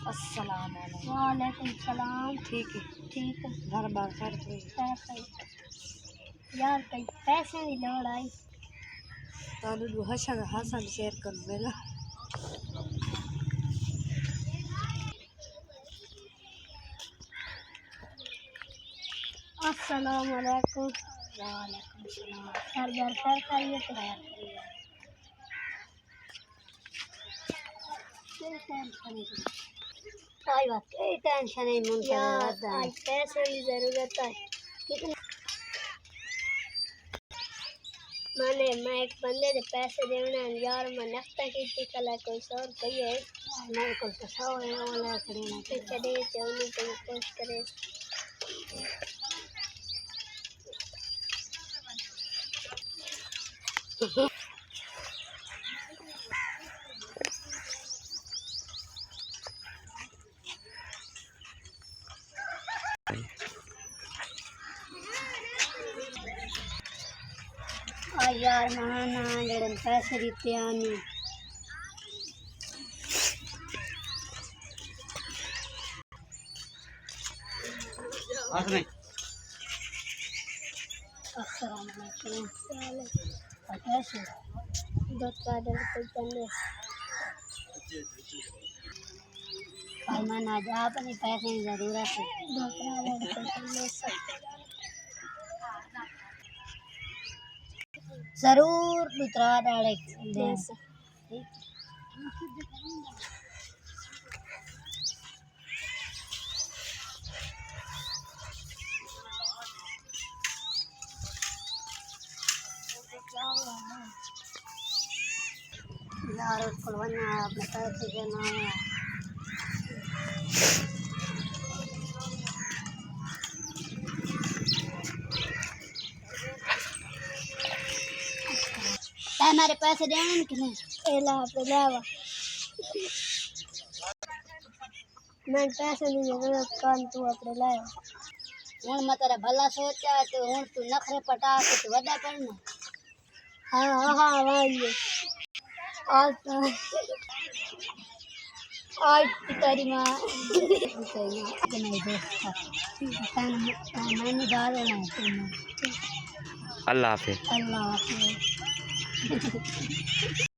अस्सलाम वालेकुम। वालेकुम सलाम। ठीक है ठीक है। घर बार खैर कोई यार कई पैसे नहीं लोड़ आई तालु हसन हसन शेयर कर देगा। अस्सलाम वालेकुम। वालेकुम सलाम। घर बार खैर खाइए तो कोई बात कोई टेंशन नहीं मुझे यार आज पैसे की ज़रूरत है कितने मैं एक बंदे से पैसे देने यार मैं नफ्ता की थी कल कोई 100 रुपये मेरे को तो 100 है वाला करेना तो चले जाने की कोशिश करे यार ना जड़े पैसे देते आनी अस्सलाम वालेकुम। पैसे भाई मन आज अपने पैसे की जरूरत है जरूर दूसरा डाले यार उसको बनना अपने पैसे देना है हमारे पैसे देने कि नहीं एला पेलावा मैं पैसे नहीं जरूरत कान तू अपने लाया हूँ मैं तेरा भला सोचा तो हूँ तू नखरे पटा के तू वड्डा पड़ना हाँ वाली आज तेरी माँ मैंने डालना है अल्लाह हाफिज़। अल्लाह हाफिज़।